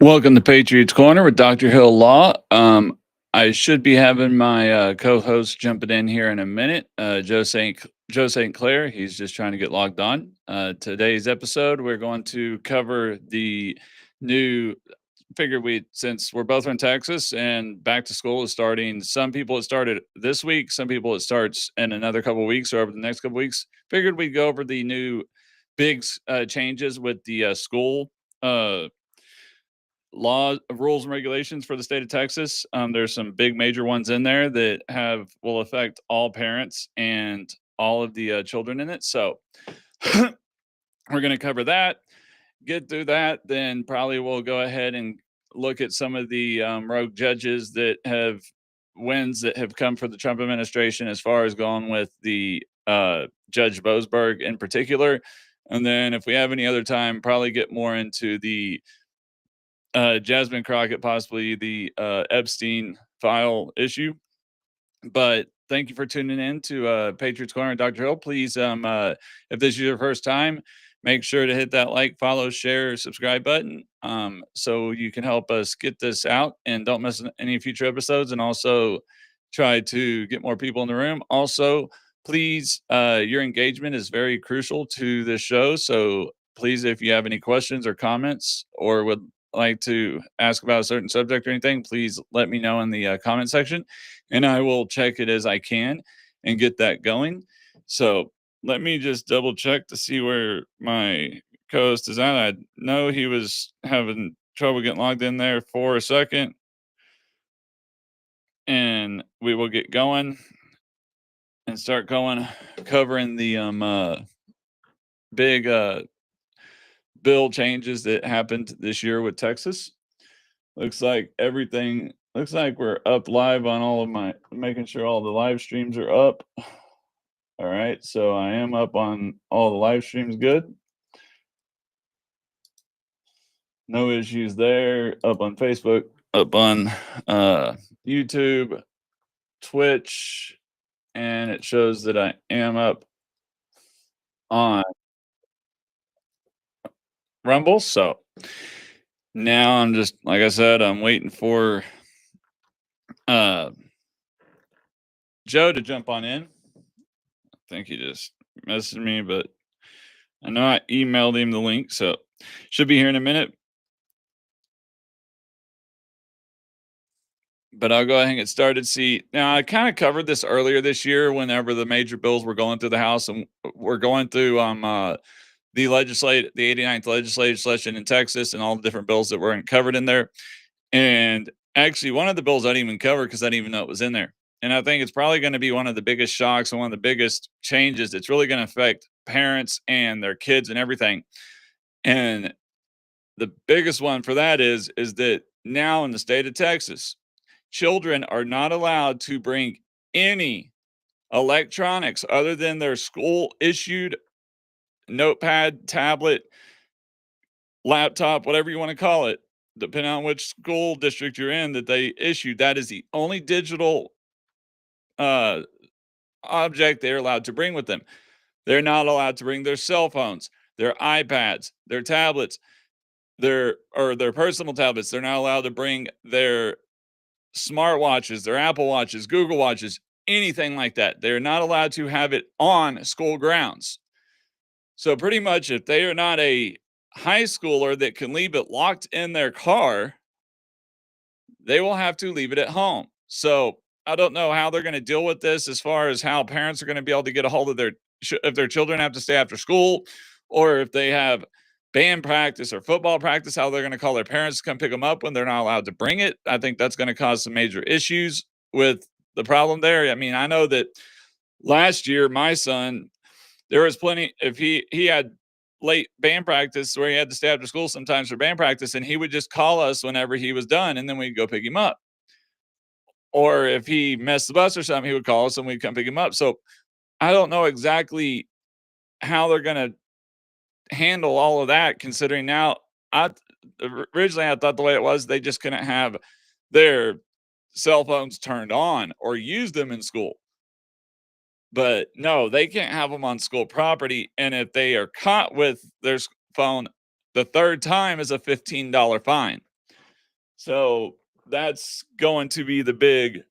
Welcome to Patriots Corner with Dr. Hill Law. I should be having my co-host jumping in here in a minute. Joe St. Clair. He's just trying to get logged on. Today's episode, we're going to cover the new. Figured we since we're both in Texas and back to school is starting. Some people it started this week. Some people it starts in another couple of weeks or over the next couple of weeks. Figured we'd go over the new big changes with the school. Laws, rules, and regulations for the state of Texas. There's some big major ones in there that have will affect all parents and all of the children in it. So we're going to cover that, get through that, then probably we'll go ahead and look at some of the rogue judges that have wins that have come for the Trump administration as far as going with the Judge Boasberg in particular. And then if we have any other time, probably get more into the Jasmine Crockett, possibly the Epstein file issue. But thank you for tuning in to Patriots Corner and Dr. Hill. Please, if this is your first time, make sure to hit that like, follow, share, subscribe button so you can help us get this out and don't miss any future episodes. And also try to get more people in the room. Also, please, your engagement is very crucial to this show. So please, if you have any questions or comments or would like to ask about a certain subject or anything, please let me know in the comment section and I will check it as I can and get that going. So let me just double check to see where my co-host is at. I know he was having trouble getting logged in there for a second, and we will get going and start going covering the big bill changes that happened this year with Texas. Looks like we're up live on all of my making sure all the live streams are up. All right, so I am up on all the live streams good. No issues there. Up on Facebook, up on YouTube, Twitch, and it shows that I am up on Rumble. So now I'm just like I said, I'm waiting for uh Joe to jump on in. I think he just messaged me, but I know I emailed him the link, so should be here in a minute. But I'll go ahead and get started. See, now I kind of covered this earlier this year whenever the major bills were going through the House and we're going through the 89th legislative session in Texas and all the different bills that weren't covered in there. And actually one of the bills I didn't even cover because I didn't even know it was in there. And I think it's probably going to be one of the biggest shocks and one of the biggest changes that's really going to affect parents and their kids and everything. And the biggest one for that is that now in the state of Texas, children are not allowed to bring any electronics other than their school issued notepad, tablet, laptop, whatever you want to call it, depending on which school district you're in that they issued. That is the only digital uh, object they're allowed to bring with them. They're not allowed to bring their cell phones, their iPads, their tablets, their personal tablets. They're not allowed to bring their smartwatches, their Apple Watches, Google Watches, anything like that. They're not allowed to have it on school grounds. So pretty much if they are not a high schooler that can leave it locked in their car, they will have to leave it at home. So I don't know how they're going to deal with this as far as how parents are going to be able to get a hold of if their children have to stay after school or if they have band practice or football practice, how they're going to call their parents to come pick them up when they're not allowed to bring it. I think that's going to cause some major issues with the problem there. I mean, I know that last year my son, there was plenty if he had late band practice where he had to stay after school sometimes for band practice and he would just call us whenever he was done and then we'd go pick him up. Or if he missed the bus or something, he would call us and we'd come pick him up. So I don't know exactly how they're going to handle all of that considering now I originally I thought the way it was they just couldn't have their cell phones turned on or use them in school. But no, they can't have them on school property, and if they are caught with their phone the third time is a $15 fine. So that's going to be the big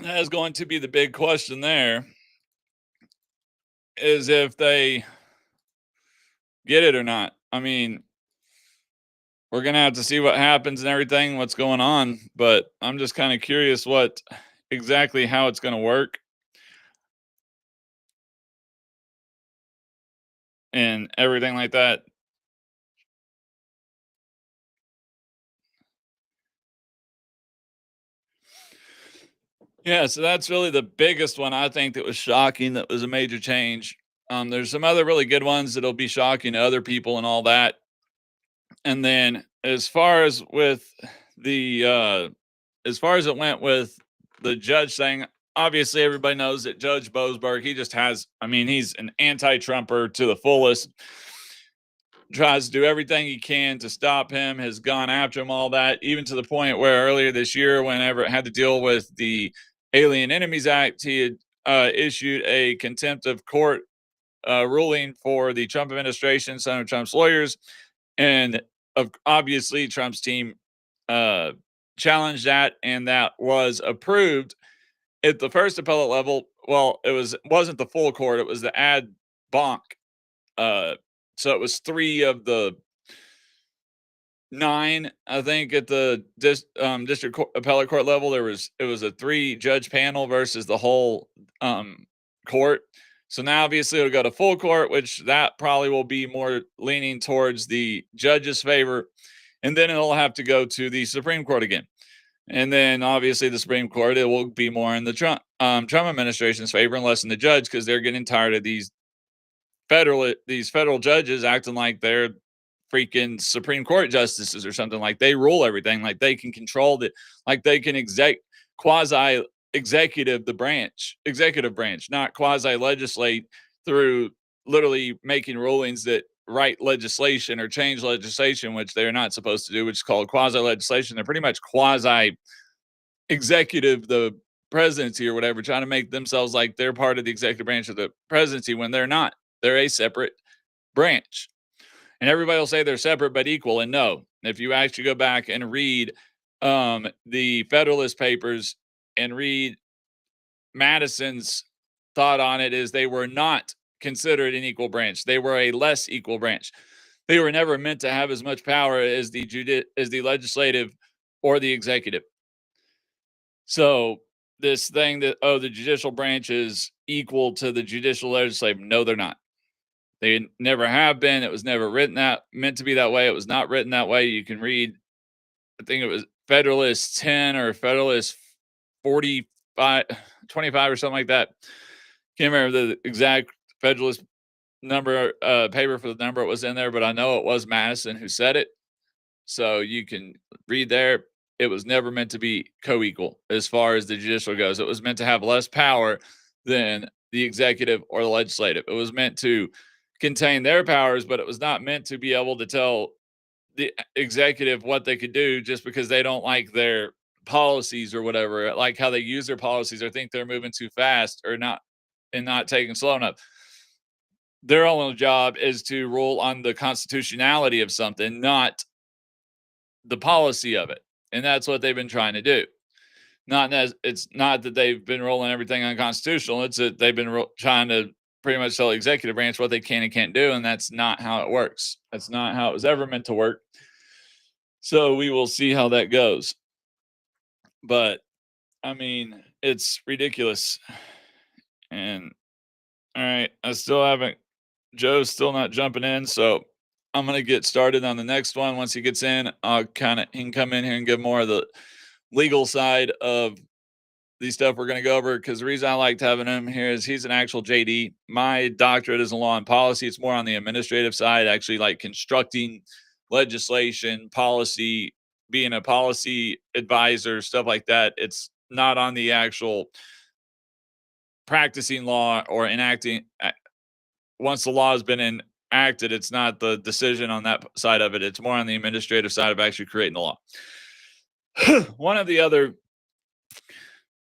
that is going to be the big question there, is if they get it or not. I mean, we're gonna have to see what happens and everything, what's going on. But I'm just kind of curious what exactly how it's gonna work and everything like that. Yeah, so that's really the biggest one I think that was shocking. That was a major change. There's some other really good ones that'll be shocking to other people and all that. And then as far as it went with the judge saying, obviously everybody knows that Judge Boasberg, he just has, I mean, he's an anti-Trumper to the fullest, tries to do everything he can to stop him, has gone after him, all that, even to the point where earlier this year, whenever it had to deal with the Alien Enemies Act, he had issued a contempt of court ruling for the Trump administration, Senator Trump's lawyers, and obviously Trump's team uh, challenged that, and that was approved at the first appellate level. Well, wasn't the full court; it was the ad bonk. Uh, so it was three of the nine, I think, at the district appellate court level. It was a three judge panel versus the whole court. So now obviously it'll go to full court, which that probably will be more leaning towards the judge's favor, and then it'll have to go to the Supreme Court again. And then obviously the Supreme Court, it will be more in the Trump administration's favor and less in the judge, because they're getting tired of these federal judges acting like they're freaking Supreme Court justices or something. Like they rule everything, like they can control it, like they can quasi executive branch, not quasi legislate through literally making rulings that write legislation or change legislation, which they're not supposed to do, which is called quasi legislation. They're pretty much quasi executive, the presidency or whatever, trying to make themselves like they're part of the executive branch of the presidency when they're not. They're a separate branch. And everybody will say they're separate but equal. And no, if you actually go back and read the Federalist Papers and read Madison's thought on it, is they were not considered an equal branch. They were a less equal branch. They were never meant to have as much power as the legislative or the executive. So this thing that, oh, the judicial branch is equal to the judicial legislative, no, they're not. They never have been. It was never meant to be that way. It was not written that way. You can read, I think it was Federalist 10 or Federalist 45, 25 or something like that. Can't remember the exact Federalist number, paper for the number it was in there, but I know it was Madison who said it. So you can read there. It was never meant to be co-equal as far as the judicial goes. It was meant to have less power than the executive or the legislative. It was meant to contain their powers, but it was not meant to be able to tell the executive what they could do just because they don't like their policies or whatever, like how they use their policies or think they're moving too fast or not, and not taking slow enough. Their only job is to rule on the constitutionality of something, not the policy of it. And that's what they've been trying to do. It's not that they've been rolling everything unconstitutional. It's that they've been trying to pretty much tell the executive branch what they can and can't do, and that's not how it works. That's not how it was ever meant to work. So we will see how that goes. But I mean, it's ridiculous. And all right, I still haven't. Joe's still not jumping in, so I'm gonna get started on the next one. Once he gets in, he can come in here and give more of the legal side of the stuff we're going to go over, because the reason I liked having him here is he's an actual JD. My doctorate is in law and policy. It's more on the administrative side, actually, like constructing legislation, policy, being a policy advisor, stuff like that. It's not on the actual practicing law or enacting. Once the law has been enacted, it's not the decision on that side of it. It's more on the administrative side of actually creating the law. One of the other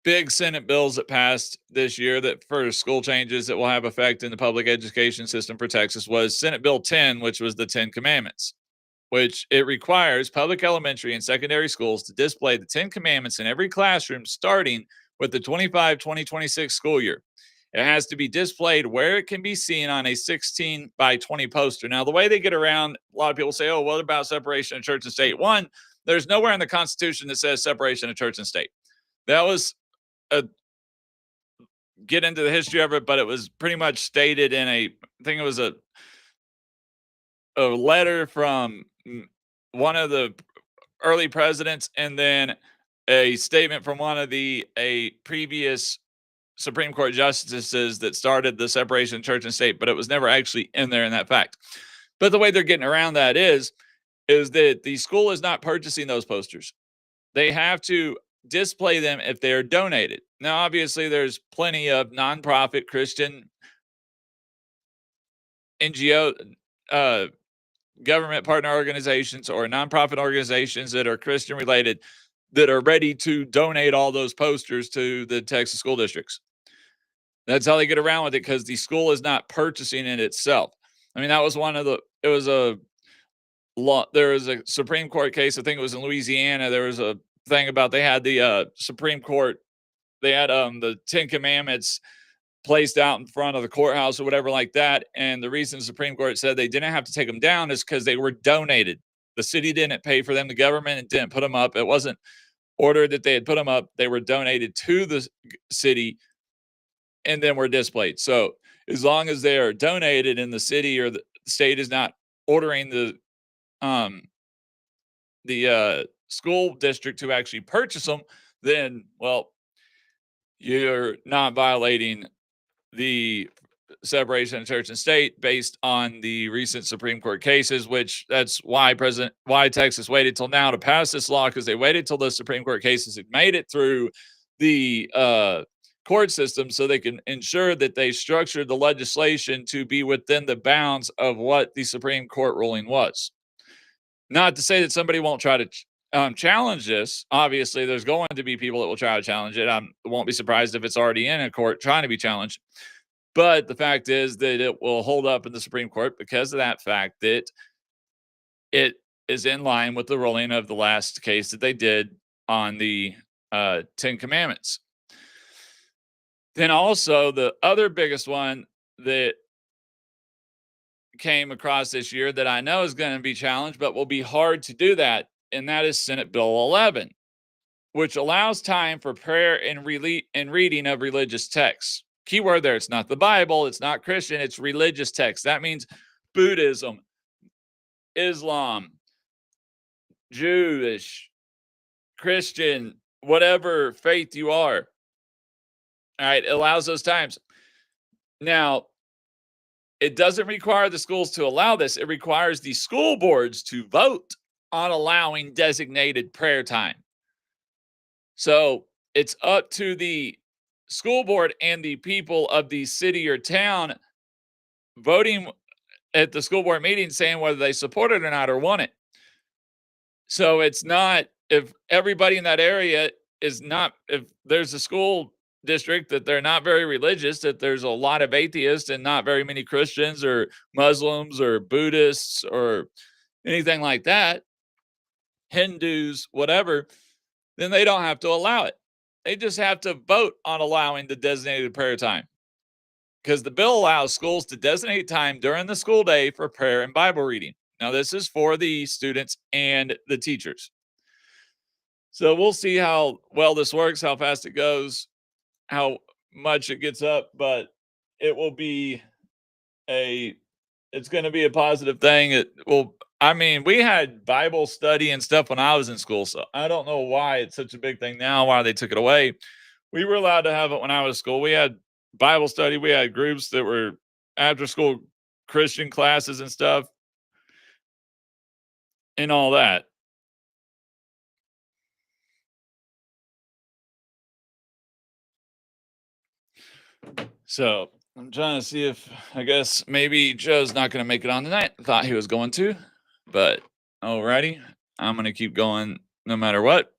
big Senate bills that passed this year that for school changes that will have effect in the public education system for Texas was Senate Bill 10, which was the 10 Commandments. which it requires public elementary and secondary schools to display the 10 commandments in every classroom starting with the 2026 school year. It has to be displayed where it can be seen on a 16 by 20 poster. Now, the way they get around, a lot of people say, oh, what about separation of church and state? One, there's nowhere in the Constitution that says separation of church and state. That was a get into the history of it, but it was pretty much stated in I think it was a letter from one of the early presidents, and then a statement from one of the a previous Supreme Court justices that started the separation of church and state, but it was never actually in there in that fact. But the way they're getting around that is that the school is not purchasing those posters. They have to display them if they're donated. Now, obviously, there's plenty of nonprofit Christian NGO, uh, government partner organizations or nonprofit organizations that are Christian related that are ready to donate all those posters to the Texas school districts. That's how they get around with it because the school is not purchasing it itself. I mean, that was one of the, it was a law. There was a Supreme Court case. I think it was in Louisiana. There was a thing about they had the Supreme Court, they had the 10 Commandments placed out in front of the courthouse or whatever like that. And the reason the Supreme Court said they didn't have to take them down is because they were donated. The city didn't pay for them. The government didn't put them up. It wasn't ordered that they had put them up. They were donated to the city and then were displayed. So as long as they are donated and the city or the state is not ordering um the school district to actually purchase them, then well, you're not violating the separation of church and state based on the recent Supreme Court cases, which that's why Texas waited till now to pass this law, because they waited till the Supreme Court cases had made it through the court system so they can ensure that they structured the legislation to be within the bounds of what the Supreme Court ruling was. Not to say that somebody won't try to challenge this. Obviously, there's going to be people that will try to challenge it. I won't be surprised if it's already in a court trying to be challenged. But the fact is that it will hold up in the Supreme Court because of that fact that it is in line with the ruling of the last case that they did on the 10 Commandments. Then also the other biggest one that came across this year that I know is going to be challenged, but will be hard to do that, and that is Senate Bill 11, which allows time for prayer and reading of religious texts. Keyword there, it's not the Bible, it's not Christian, it's religious text. That means Buddhism, Islam, Jewish, Christian, whatever faith you are. All right, it allows those times. Now, it doesn't require the schools to allow this. It requires the school boards to vote on allowing designated prayer time. So it's up to the school board and the people of the city or town voting at the school board meeting saying whether they support it or not or want it. So it's not, if everybody in that area is not, if there's a school district that they're not very religious, that there's a lot of atheists and not very many Christians or Muslims or Buddhists or anything like that, Hindus, whatever, then they don't have to allow it. They just have to vote on allowing the designated prayer time, because the bill allows schools to designate time during the school day for prayer and Bible reading. Now, this is for the students and the teachers. So we'll see how well this works, how fast it goes, how much it gets up, but it will be it's going to be a positive thing. It will, I mean, we had Bible study and stuff when I was in school, so I don't know why it's such a big thing now, why they took it away. We were allowed to have it when I was in school. We had Bible study. We had groups that were after school Christian classes and stuff and all that. So I'm trying to see if, I guess maybe Joe's not going to make it on tonight. Thought he was going to, but alrighty. I'm going to keep going no matter what.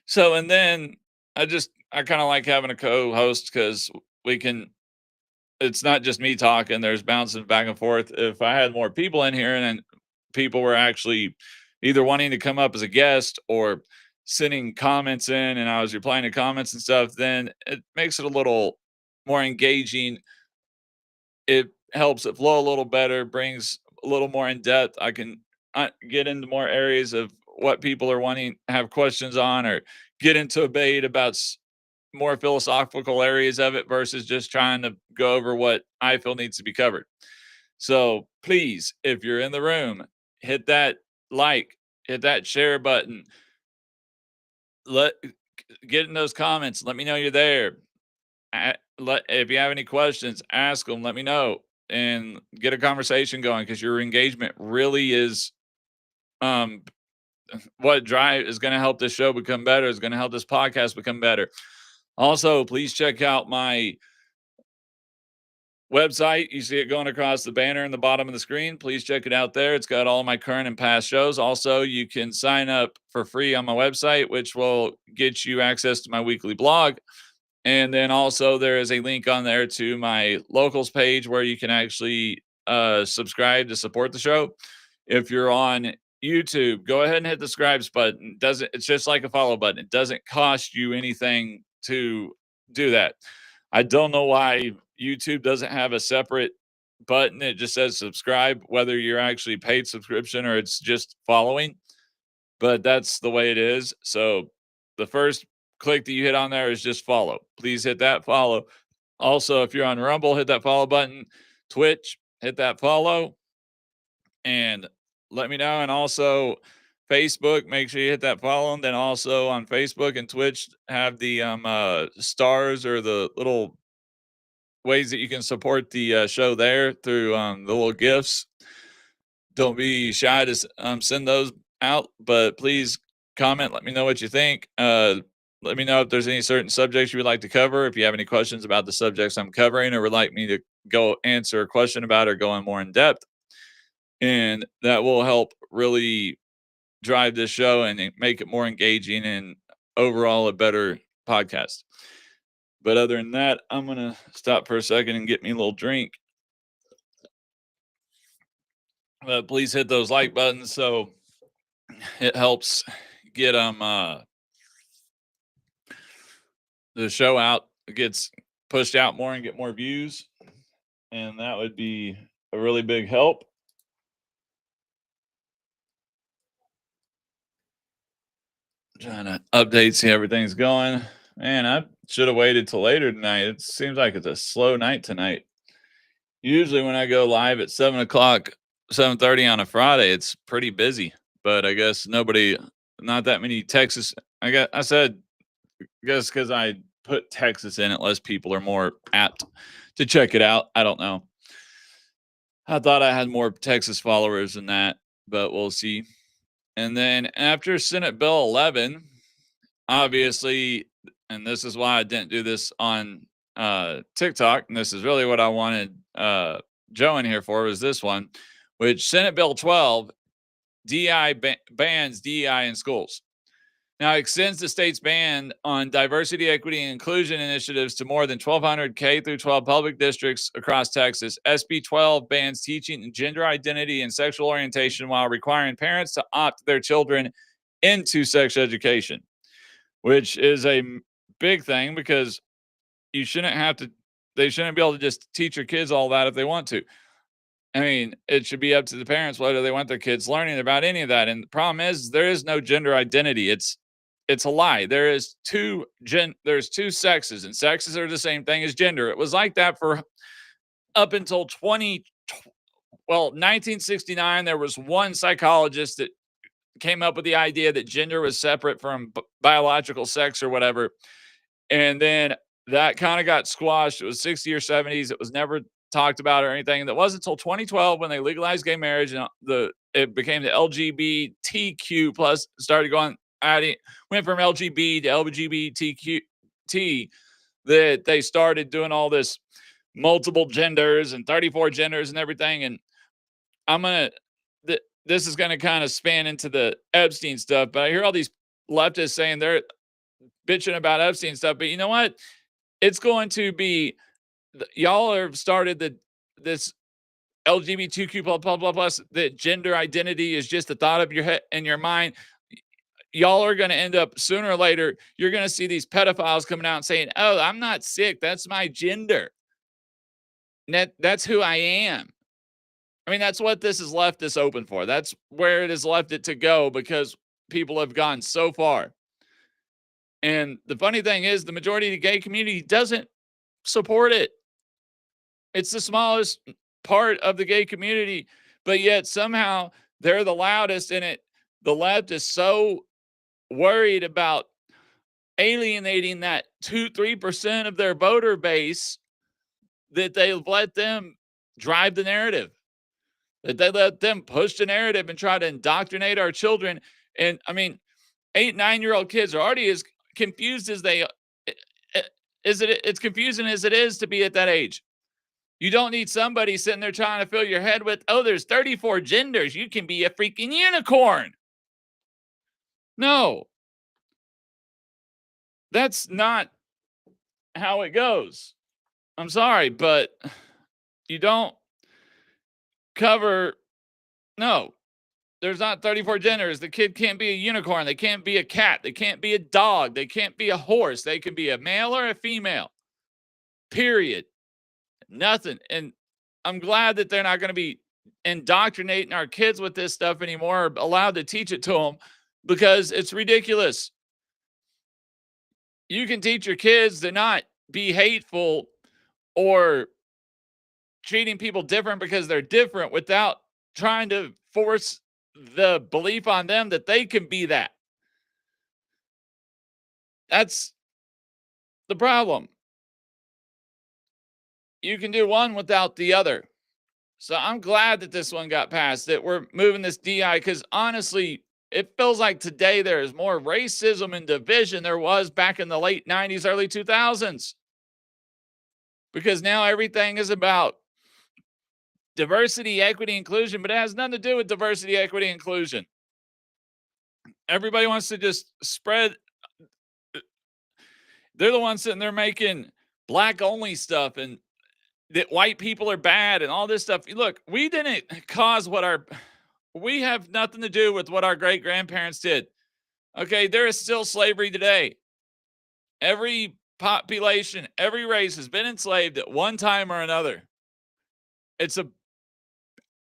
So, and then I kind of like having a co-host because we can, it's not just me talking, there's bouncing back and forth. If I had more people in here and then people were actually either wanting to come up as a guest or sending comments in, and I was replying to comments and stuff, then it makes it a little more engaging. It helps it flow a little better, brings a little more in depth. I can get into more areas of what people are wanting to have questions on, or get into a debate about more philosophical areas of it versus just trying to go over what I feel needs to be covered. So please, if you're in the room, hit that like, hit that share button. Let Get in those comments. Let me know you're there. If you have any questions, ask them. Let me know and get a conversation going, because your engagement really is um what drive is going to help this show become better. Is going to help this podcast become better. Also, please check out my website. You see it going across the banner in the bottom of the screen. Please check it out there. It's got all my current and past shows. Also, you can sign up for free on my website, which will get you access to my weekly blog. And then also there is a link on there to my locals page where you can actually subscribe to support the show. If you're on YouTube, go ahead and hit the subscribe button. Doesn't It's just like a follow button. It doesn't cost you anything to do that. I don't know why YouTube doesn't have a separate button. It just says subscribe, whether you're actually paid subscription or it's just following, but that's the way it is. So the first click that you hit on there is just follow. Please hit that follow. Also, if you're on Rumble, hit that follow button. Twitch, hit that follow and let me know. And also Facebook, make sure you hit that follow. And then also on Facebook and Twitch, have the stars or the little ways that you can support the show there through the little gifts. Don't be shy to send those out, but please comment. Let me know what you think. Let me know if there's any certain subjects you would like to cover. If you have any questions about the subjects I'm covering, or would like me to go answer a question about or go in more in depth, and that will help really drive this show and make it more engaging and overall a better podcast. But other than that, I'm gonna stop for a second and get me a little drink. Please hit those like buttons so it helps get the show out. It gets pushed out more and get more views, and that would be a really big help. Trying to update, see how everything's going. Man, I should have waited till later tonight. It seems like it's a slow night tonight. Usually when I go live at 7 o'clock, 7:30 on a Friday, it's pretty busy. But I guess not that many Texas. I said, I guess because I put Texas in it, less people are more apt to check it out. I don't know. I thought I had more Texas followers than that, but we'll see. And then after Senate Bill 11, obviously, and this is why I didn't do this on TikTok, and this is really what I wanted Joe in here for, was this one, which Senate Bill 12, bans DEI in schools. Now extends the state's ban on diversity, equity, and inclusion initiatives to more than 1,200 K through 12 public districts across Texas. SB 12 bans teaching gender identity and sexual orientation while requiring parents to opt their children into sex education, which is a big thing because you shouldn't have to, they shouldn't be able to just teach your kids all that if they want to. I mean, it should be up to the parents whether they want their kids learning about any of that. And the problem is there is no gender identity. It's a lie. There's two sexes, and sexes are the same thing as gender. It was like that for up until 1969. There was one psychologist that came up with the idea that gender was separate from biological sex or whatever. And then that kind of got squashed. It was 60s or 70s. It was never talked about or anything. And it wasn't until 2012 when they legalized gay marriage and it became the LGBTQ plus, started going adding, went from LGBT to LGBTQT, that they started doing all this multiple genders and 34 genders and everything. And this is going to kind of span into the Epstein stuff, but I hear all these leftists saying they're bitching about Epstein stuff. But you know what? It's going to be, y'all have started this LGBTQ blah blah blah plus that gender identity is just a thought of your head and your mind. Y'all are going to end up sooner or later. You're going to see these pedophiles coming out and saying, "Oh, I'm not sick. That's my gender. That's who I am." I mean, that's what this has left this open for. That's where it has left it to go because people have gone so far. And the funny thing is, the majority of the gay community doesn't support it. It's the smallest part of the gay community, but yet somehow they're the loudest in it. The left is so worried about alienating that 2-3% of their voter base that they let them drive the narrative, that they let them push the narrative and try to indoctrinate our children. And I mean, 8-9-year-old kids are already as confused as they it's confusing as it is to be at that age. You don't need somebody sitting there trying to fill your head with, oh, there's 34 genders. You can be a freaking unicorn. No, that's not how it goes. I'm sorry, but you don't cover. No, there's not 34 genders. The kid can't be a unicorn. They can't be a cat. They can't be a dog. They can't be a horse. They can be a male or a female. Period. Nothing. And I'm glad that they're not going to be indoctrinating our kids with this stuff anymore, or allowed to teach it to them, because it's ridiculous. You can teach your kids to not be hateful or treating people different because they're different without trying to force the belief on them that they can be that. That's the problem. You can do one without the other. So I'm glad that this one got passed, that we're moving this DI, because honestly, it feels like today there is more racism and division there was back in the late 90s, early 2000s. Because now everything is about diversity, equity, inclusion, but it has nothing to do with diversity, equity, inclusion. Everybody wants to just spread. They're the ones sitting there making black only stuff and that white people are bad and all this stuff. Look, we didn't cause we have nothing to do with what our great grandparents did. Okay. There is still slavery today. Every population, every race has been enslaved at one time or another. It's a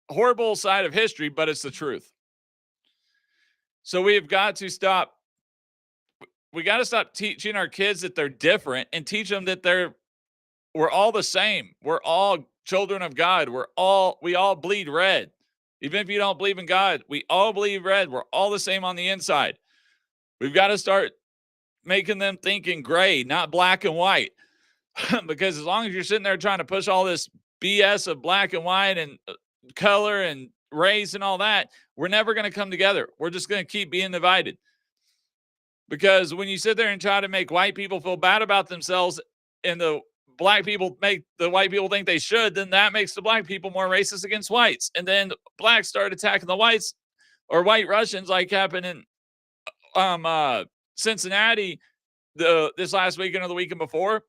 horrible side of history, but it's the truth. So we've got to stop. We got to stop teaching our kids that they're different and teach them that we're all the same. We're all children of God. We all bleed red. Even if you don't believe in God, we all bleed red. We're all the same on the inside. We've got to start making them think in gray, not black and white. Because as long as you're sitting there trying to push all this BS of black and white and color and race and all that, we're never going to come together. We're just going to keep being divided. Because when you sit there and try to make white people feel bad about themselves and the black people make the white people think they should, then that makes the black people more racist against whites. And then blacks start attacking the whites or white Russians, like happened in Cincinnati this last weekend or the weekend before.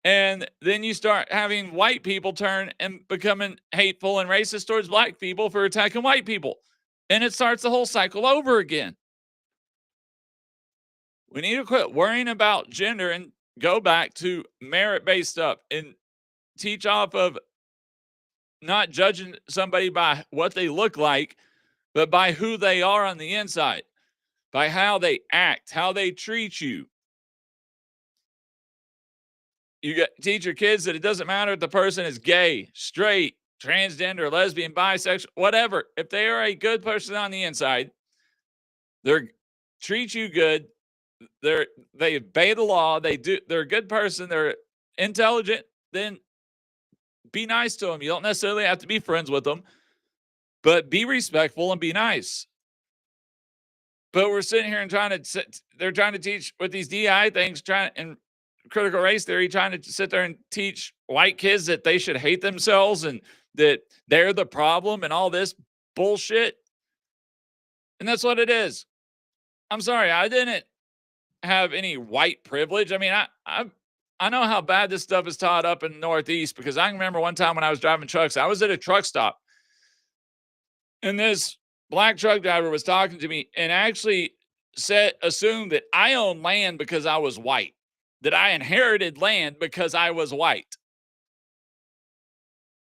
And then you start having white people turn and becoming hateful and racist towards black people for attacking white people. And it starts the whole cycle over again. We need to quit worrying about gender and go back to merit-based stuff and teach off of not judging somebody by what they look like, but by who they are on the inside, by how they act, how they treat you. You teach your kids that it doesn't matter if the person is gay, straight, transgender, lesbian, bisexual, whatever. If they are a good person on the inside, they treat you good. They obey the law. They're a good person. They're intelligent. Then be nice to them. You don't necessarily have to be friends with them, but be respectful and be nice. But we're sitting here and they're trying to teach with these DI things, and critical race theory, trying to sit there and teach white kids that they should hate themselves and that they're the problem and all this bullshit. And that's what it is. I'm sorry, I didn't have any white privilege. I mean, I know how bad this stuff is taught up in the Northeast because I can remember one time when I was driving trucks, I was at a truck stop and this black truck driver was talking to me and actually assumed that I owned land because I was white, that I inherited land because I was white.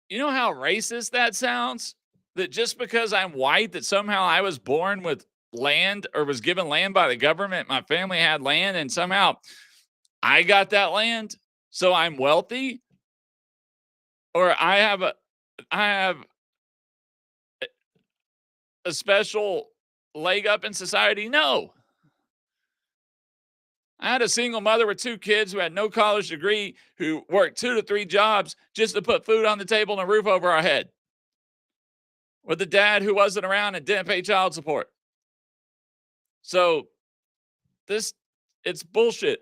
You know how racist that sounds? That just because I'm white, that somehow I was born with land or was given land by the government. My family had land and somehow I got that land. So I'm wealthy or I have a special leg up in society. No, I had a single mother with two kids who had no college degree, who worked 2 to 3 jobs just to put food on the table and a roof over our head, with a dad who wasn't around and didn't pay child support. So this, it's bullshit.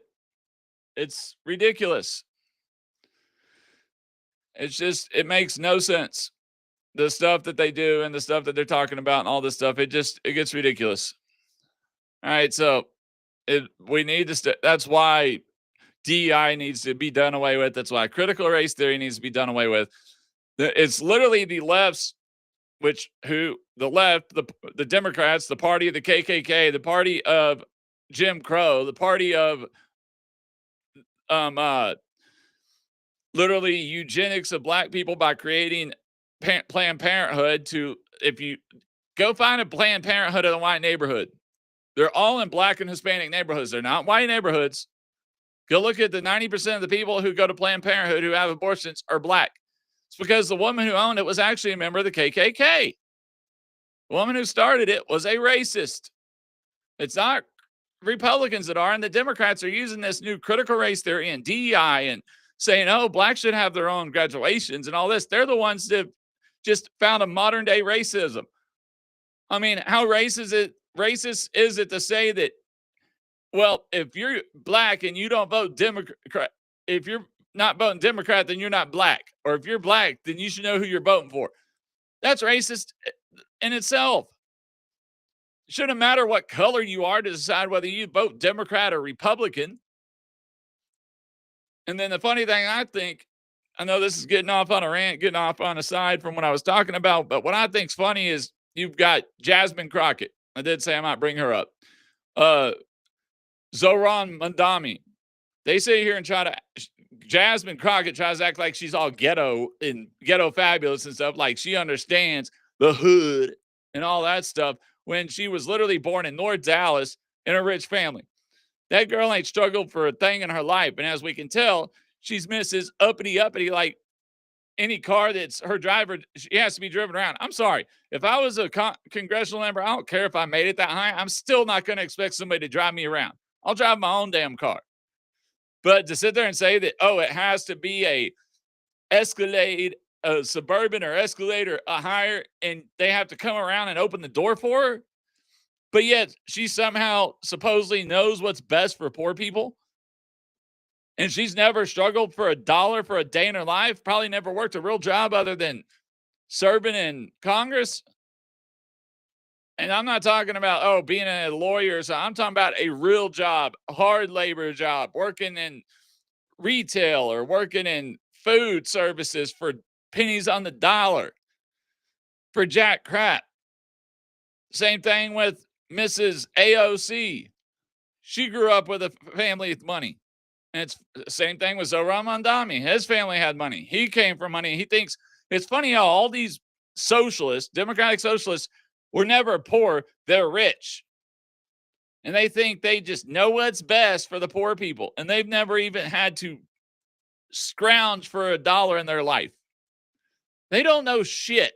It's ridiculous. It's just, it makes no sense. The stuff that they do and the stuff that they're talking about and all this stuff, it gets ridiculous. All right. So we need to, that's why DEI needs to be done away with. That's why critical race theory needs to be done away with. It's literally the left's, the left, the Democrats, the party of the KKK, the party of Jim Crow, the party of literally eugenics of black people by creating Planned Parenthood. If you go find a Planned Parenthood in a white neighborhood, they're all in black and Hispanic neighborhoods. They're not white neighborhoods. Go look at the 90% of the people who go to Planned Parenthood who have abortions are black. It's because the woman who owned it was actually a member of the KKK. The woman who started it was a racist. It's not Republicans that are, and the Democrats are using this new critical race theory and DEI and saying, oh, blacks should have their own graduations and all this. They're the ones that just found a modern day racism. I mean, how racist is it to say that, well, if you're black and you don't vote Democrat, if you're not voting Democrat, then you're not black. Or if you're black, then you should know who you're voting for. That's racist in itself. It shouldn't matter what color you are to decide whether you vote Democrat or Republican. And then the funny thing, I know this is getting off on a rant, getting off on a side from what I was talking about, but what I think's funny is you've got Jasmine Crockett. I did say I might bring her up. Zoran Mandami. They sit here and Jasmine Crockett tries to act like she's all ghetto and ghetto fabulous and stuff, like she understands the hood and all that stuff, when she was literally born in North Dallas in a rich family. That girl ain't struggled for a thing in her life. And as we can tell, she's Mrs. Uppity Uppity, like any car that's her driver, she has to be driven around. I'm sorry. If I was a congressional member, I don't care if I made it that high. I'm still not going to expect somebody to drive me around. I'll drive my own damn car. But to sit there and say that, oh, it has to be a Escalade, a Suburban or Escalade or a higher, and they have to come around and open the door for her, but yet she somehow supposedly knows what's best for poor people. And she's never struggled for $1 for a day in her life, probably never worked a real job other than serving in Congress. And I'm not talking about, oh, being a lawyer. So I'm talking about a real job, hard labor job, working in retail or working in food services for pennies on the dollar for jack crap. Same thing with Mrs. AOC. She grew up with a family with money. And it's the same thing with Zohran Mamdani. His family had money. He came from money. He thinks it's funny how all these socialists, democratic socialists, were never poor. They're rich. And they think they just know what's best for the poor people. And they've never even had to scrounge for $1 in their life. They don't know shit.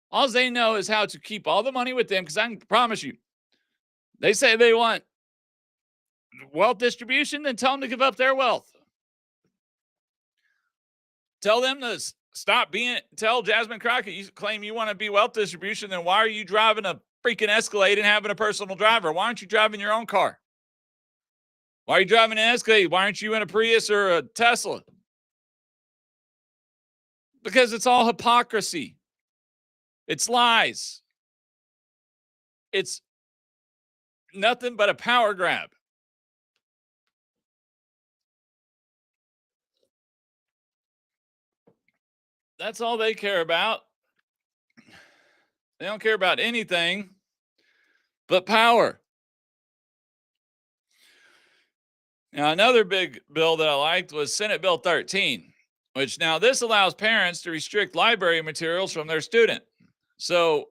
All they know is how to keep all the money with them. Because I can promise you, they say they want wealth distribution, then tell them to give up their wealth. Tell them to tell Jasmine Crockett, you claim you want to be wealth distribution, then why are you driving a freaking Escalade and having a personal driver? Why aren't you driving your own car? Why are you driving an Escalade? Why aren't you in a Prius or a Tesla? Because it's all hypocrisy. It's lies. It's nothing but a power grab. That's all they care about. They don't care about anything but power. Now, another big bill that I liked was Senate Bill 13, which now this allows parents to restrict library materials from their student. So,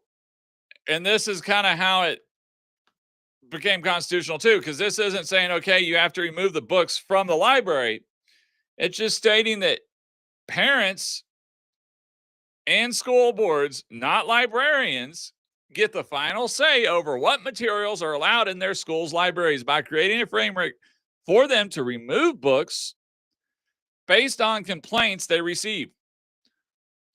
and this is kind of how it became constitutional too, because this isn't saying, okay, you have to remove the books from the library. It's just stating that parents and school boards, not librarians, get the final say over what materials are allowed in their schools' libraries by creating a framework for them to remove books based on complaints they receive.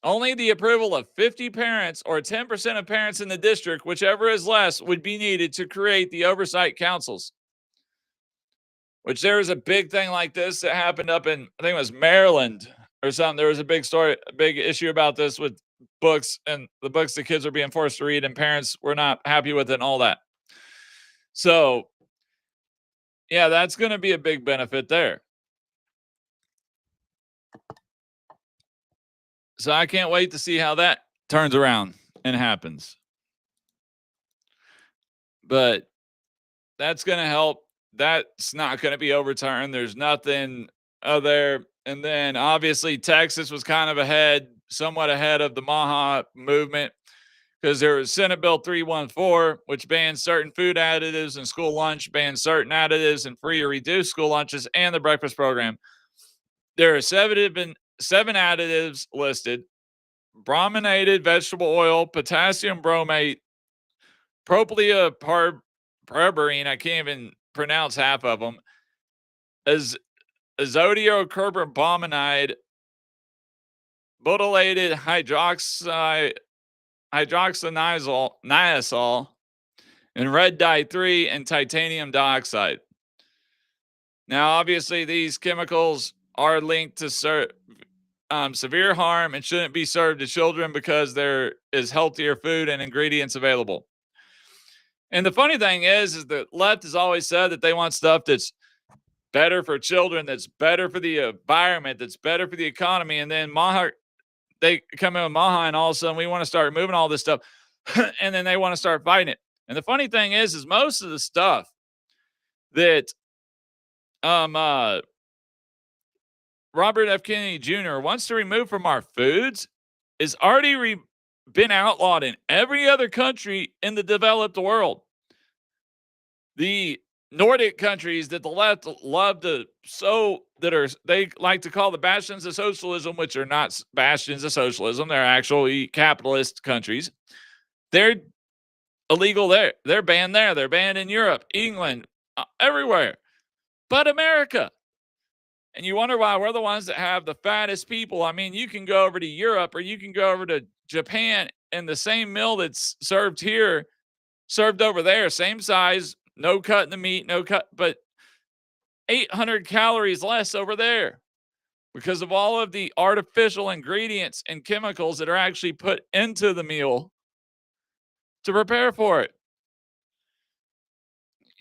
Only the approval of 50 parents or 10% of parents in the district, whichever is less, would be needed to create the oversight councils. Which there was a big thing like this that happened up in, I think it was Maryland or something. There was a big story, a big issue about this with books and the books the kids were being forced to read, and parents were not happy with it and all that. So, yeah, that's going to be a big benefit there. So I can't wait to see how that turns around and happens. But that's going to help. That's not going to be overturned. There's nothing there. And then obviously Texas was kind of somewhat ahead of the Maha movement, because there was Senate Bill 314, which bans certain food additives in school lunch, bans certain additives in free or reduced school lunches and the breakfast program. There are seven additives listed: brominated vegetable oil, potassium bromate, propylene, I can't even pronounce half of them, as azodiocarbobromide, butylated hydroxyniazole, and red dye 3, and titanium dioxide. Now, obviously, these chemicals are linked to severe harm and shouldn't be served to children because there is healthier food and ingredients available. And the funny thing is the left has always said that they want stuff that's better for children, that's better for the environment, that's better for the economy. And then they come in with Maha, and all of a sudden we want to start removing all this stuff, and then they want to start fighting it. And the funny thing is most of the stuff that Robert F. Kennedy Jr. wants to remove from our foods is already been outlawed in every other country in the developed world. The Nordic countries that the left love to they like to call the bastions of socialism, which are not bastions of socialism, they're actually capitalist countries. They're illegal there. They're banned there. They're banned in Europe, England, everywhere. But America. And you wonder why we're the ones that have the fattest people. I mean, you can go over to Europe or you can go over to Japan, and the same meal that's served here, served over there, same size, no cut in the meat, but 800 calories less over there because of all of the artificial ingredients and chemicals that are actually put into the meal to prepare for it.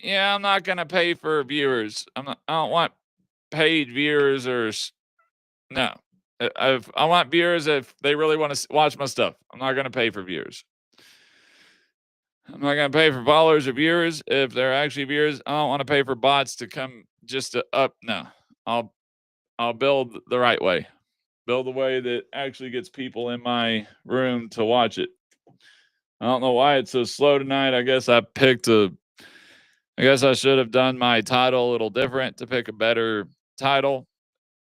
Yeah, I'm not going to pay for viewers. I don't want paid viewers no. I want viewers if they really want to watch my stuff. I'm not going to pay for viewers. I'm not going to pay for followers or viewers if they're actually viewers. I don't want to pay for bots to come just to up. No, I'll build the right way. Build the way that actually gets people in my room to watch it. I don't know why it's so slow tonight. I guess I should have done my title a little different to pick a better title,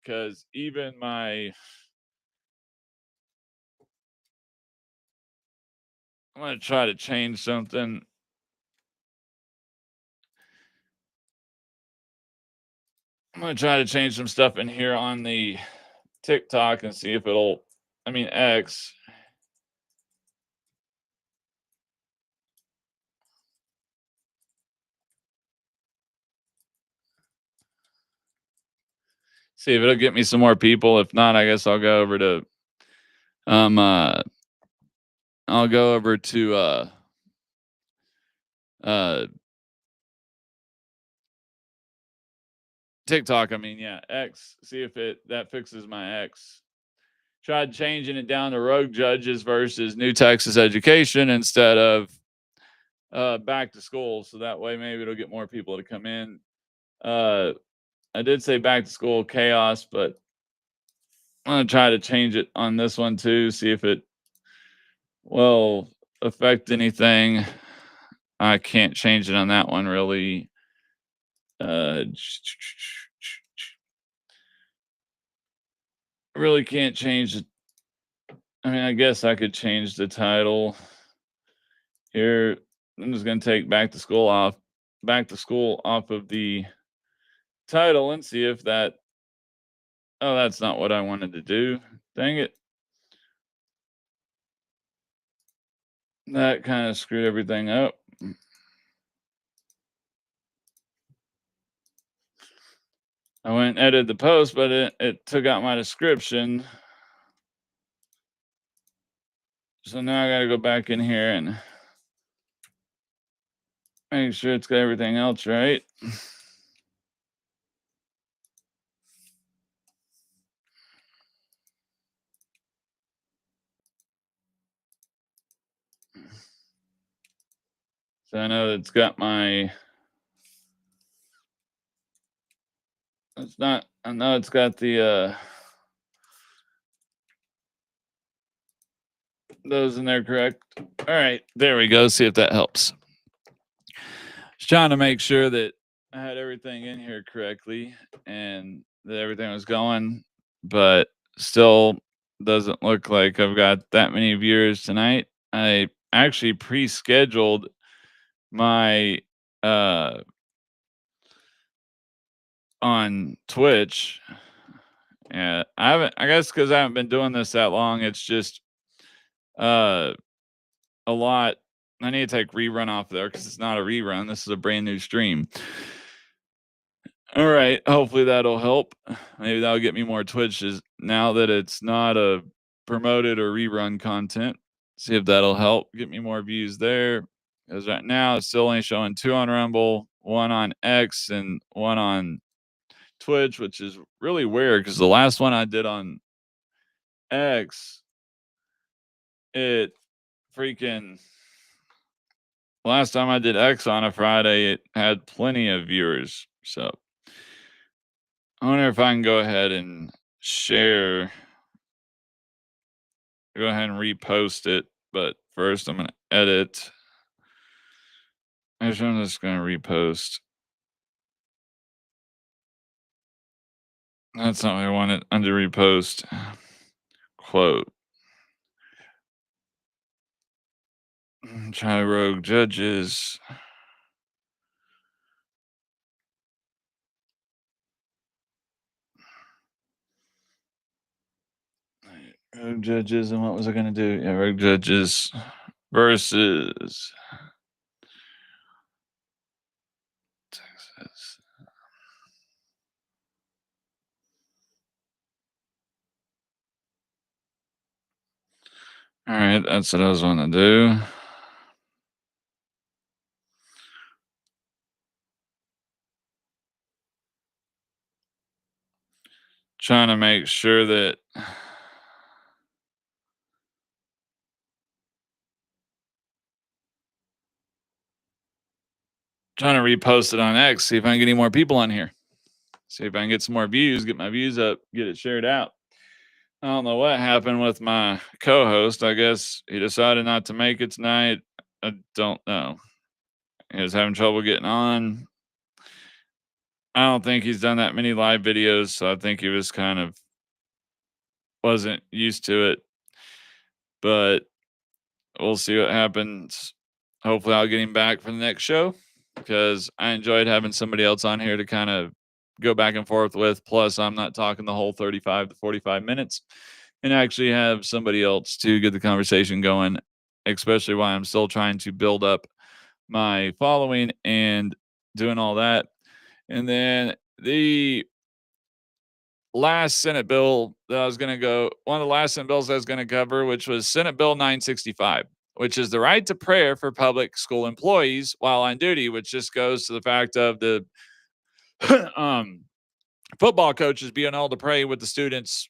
because even I'm going to try to change something. I'm going to try to change some stuff in here on the TikTok and see if X. See if it'll get me some more people. If not, I guess I'll go over to TikTok. X. See if that fixes my X. tried changing it down to rogue judges versus new Texas education instead of back to school. So that way maybe it'll get more people to come in. Uh, I did say back to school chaos, but I'm gonna try to change it on this one too. See if it will affect anything. I can't change it on that one really. I really can't change it. I mean, I guess I could change the title here. I'm just gonna take back to school off of the title and see if that. Oh, that's not what I wanted to do. Dang it. That kind of screwed everything up. I went and edited the post, but it took out my description. So now I got to go back in here and make sure it's got everything else right. So I know it's got my. It's not. I know it's got the those in there correct. All right, there we go. See if that helps. Just trying to make sure that I had everything in here correctly and that everything was going, but still doesn't look like I've got that many viewers tonight. I actually pre-scheduled my on Twitch. Yeah, I haven't. I guess because I haven't been doing this that long, it's just uh a lot. I need to take rerun off there because it's not a rerun. This is a brand new stream. All right. Hopefully that'll help. Maybe that'll get me more Twitches now that it's not a promoted or rerun content. See if that'll help get me more views there. Because right now it's still only showing 2 on Rumble, 1 on X, and 1 on Twitch, which is really weird because the last one I did on X, it freaking last time I did X on a Friday, it had plenty of viewers. So I wonder if I can go ahead and share. Go ahead and repost it, but first I'm gonna edit. Actually, I'm just gonna repost. That's not what I wanted. Under repost. Quote. Try rogue judges. Rogue judges, and what was I gonna do? Yeah, rogue judges versus Texas. All right, that's what I was wanting to do. Trying to make sure that trying to repost it on X, see if I can get any more people on here. See if I can get some more views, get my views up, get it shared out. I don't know what happened with my co-host. I guess he decided not to make it tonight. I don't know. He was having trouble getting on. I don't think he's done that many live videos, so I think he was kind of wasn't used to it. But we'll see what happens. Hopefully I'll get him back for the next show because I enjoyed having somebody else on here to kind of go back and forth with. Plus, I'm not talking the whole 35 to 45 minutes and actually have somebody else to get the conversation going, especially while I'm still trying to build up my following and doing all that. And then the last Senate bill that I was going to go, one of the last Senate bills I was going to cover, which was Senate Bill 965, which is the right to prayer for public school employees while on duty, which just goes to the fact of the football coaches being able to pray with the students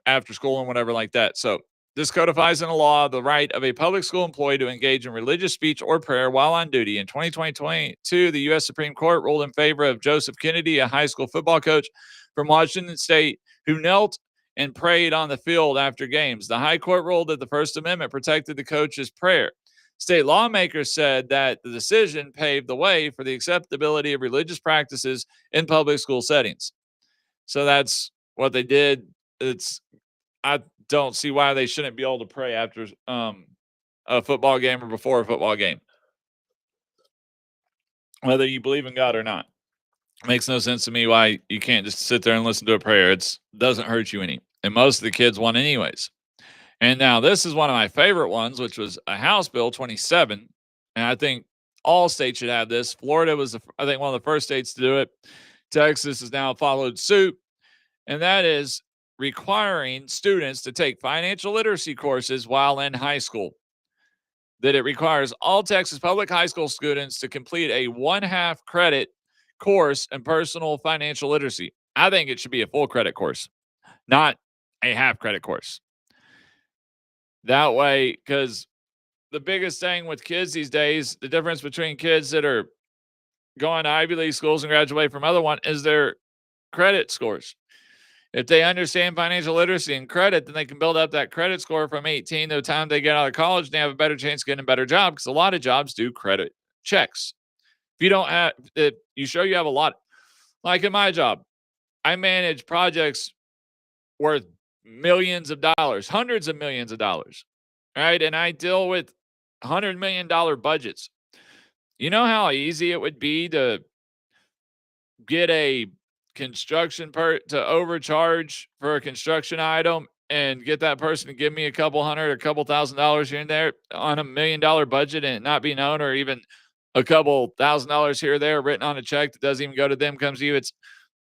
after school and whatever like that. So this codifies in a law the right of a public school employee to engage in religious speech or prayer while on duty. In 2022, the U.S. Supreme Court ruled in favor of Joseph Kennedy, a high school football coach from Washington State, who knelt and prayed on the field after games. The High Court ruled that the First Amendment protected the coach's prayer. State lawmakers said that the decision paved the way for the acceptability of religious practices in public school settings. So that's what they did. It's I don't see why they shouldn't be able to pray after a football game or before a football game, whether you believe in God or not. Makes no sense to me why you can't just sit there and listen to a prayer. It doesn't hurt you any, and most of the kids won anyways. And now this is one of my favorite ones, which was a House Bill 27, and I think all states should have this. Florida was, I think, one of the first states to do it. Texas has now followed suit, and that is requiring students to take financial literacy courses while in high school. That it requires all Texas public high school students to complete a 1/2 credit course in personal financial literacy. I think it should be a full credit course, not a half credit course. That way, because the biggest thing with kids these days, the difference between kids that are going to Ivy League schools and graduate from other one is their credit scores. If they understand financial literacy and credit, then they can build up that credit score from 18 to the time they get out of college and they have a better chance of getting a better job because a lot of jobs do credit checks. If you don't have, if you show you have a lot, like in my job, I manage projects worth millions of dollars, hundreds of millions of dollars, right? And I deal with $100 million budgets. You know how easy it would be to get a construction to overcharge for a construction item and get that person to give me a couple hundred, a couple $1,000s here and there on $1 million budget and not be known, or even a couple $1,000s here or there written on a check that doesn't even go to them, comes to you. It's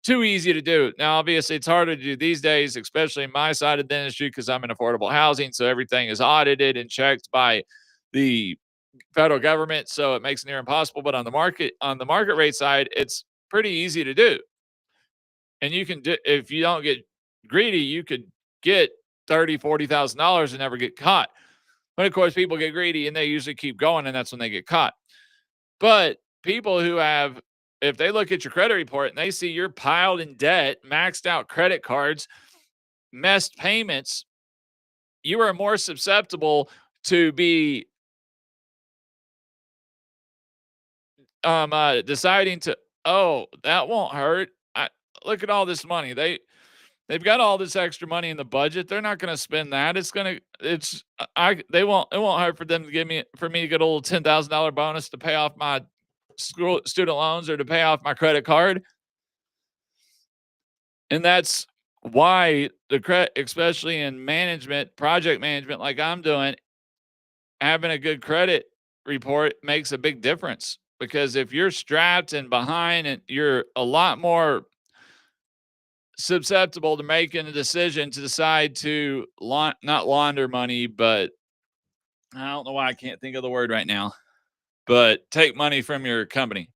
too easy to do. Now, obviously, it's harder to do these days, especially in my side of the industry, because I'm in affordable housing. So everything is audited and checked by the federal government. So it makes it near impossible. But on the market rate side, it's pretty easy to do. And you can do, if you don't get greedy, you could get $30,000, $40,000 and never get caught. But of course, people get greedy and they usually keep going, and that's when they get caught. But people who have, if they look at your credit report and they see you're piled in debt, maxed out credit cards, messed payments, you are more susceptible to be deciding to, oh, that won't hurt. Look at all this money. They've got all this extra money in the budget. They're not going to spend that. They won't, it won't hurt for them to for me to get a little $10,000 bonus to pay off my student loans or to pay off my credit card. And that's why the credit, especially in management, project management, like I'm doing, having a good credit report makes a big difference, because if you're strapped and behind, and you're a lot more susceptible to making a decision to decide to not launder money, but I don't know why I can't think of the word right now, but take money from your company.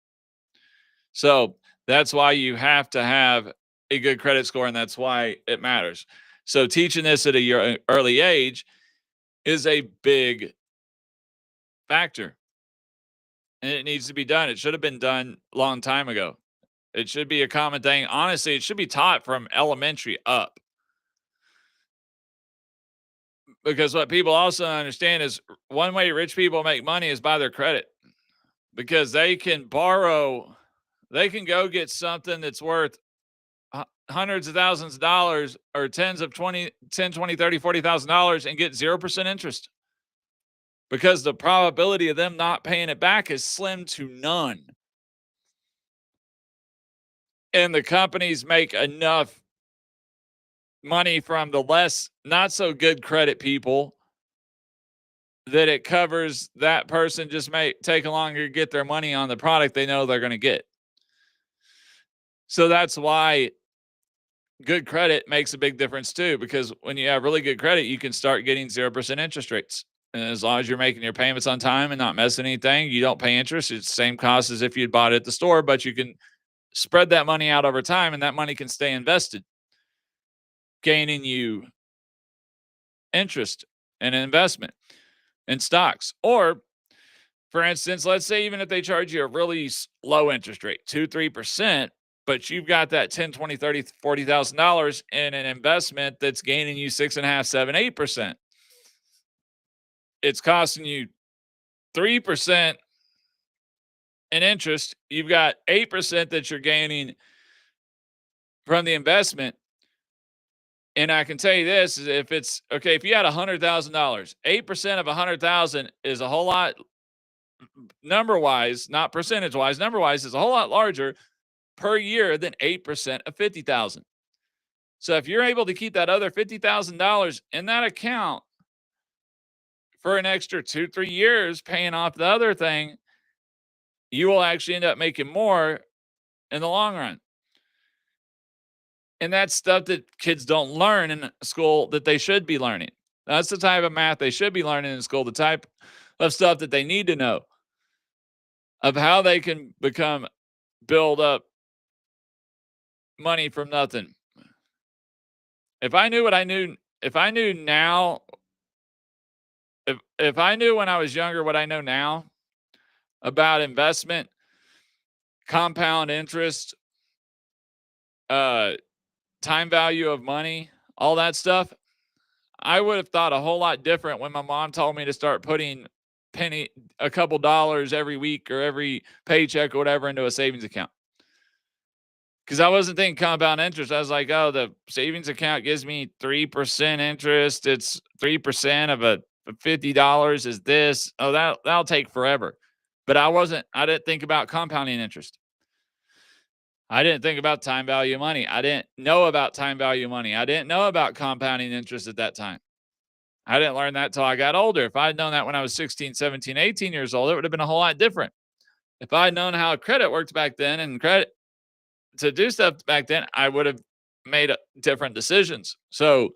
So that's why you have to have a good credit score, and that's why it matters. So teaching this at a early age is a big factor, and it needs to be done. It should have been done a long time ago. It should be a common thing. Honestly, it should be taught from elementary up. Because what people also understand is one way rich people make money is by their credit, because they can borrow, they can go get something that's worth hundreds of thousands of dollars, or tens of 20, 10, 20, 30, $40,000 and get 0% interest, because the probability of them not paying it back is slim to none. And the companies make enough money from the less, not so good credit people, that it covers that person just may take longer to get their money on the product they know they're going to get. So that's why good credit makes a big difference too, because when you have really good credit, you can start getting 0% interest rates. And as long as you're making your payments on time and not messing anything, you don't pay interest. It's the same cost as if you'd bought it at the store, but you can spread that money out over time, and that money can stay invested, gaining you interest and investment in stocks. Or, for instance, let's say even if they charge you a really low interest rate, 2, 3%, but you've got that 10, 20, 30, $40,000 in an investment that's gaining you 6.5, 7, 8%. It's costing you 3% in interest. You've got 8% that you're gaining from the investment. And I can tell you this is if it's okay, if you had $100,000, 8% of 100,000 is a whole lot number wise, not percentage wise, number wise is a whole lot larger per year than 8% of 50,000. So if you're able to keep that other $50,000 in that account for an extra 2, 3 years, paying off the other thing, you will actually end up making more in the long run. And that's stuff that kids don't learn in school that they should be learning. That's the type of math they should be learning in school, the type of stuff that they need to know of how they can build up money from nothing. If I knew what I knew, if I knew now, if I knew when I was younger what I know now about investment, compound interest, uh, time value of money, all that stuff, I would have thought a whole lot different when my mom told me to start putting a couple dollars every week or every paycheck or whatever into a savings account. Because I wasn't thinking compound interest. I was like, oh, the savings account gives me 3% interest. It's 3% of a $50 is this. Oh, that'll take forever. But I didn't think about compounding interest. I didn't think about time value of money. I didn't know about time value of money. I didn't know about compounding interest at that time. I didn't learn that till I got older. If I had known that when I was 16, 17, 18 years old, it would have been a whole lot different. If I had known how credit worked back then and credit to do stuff back then, I would have made different decisions. So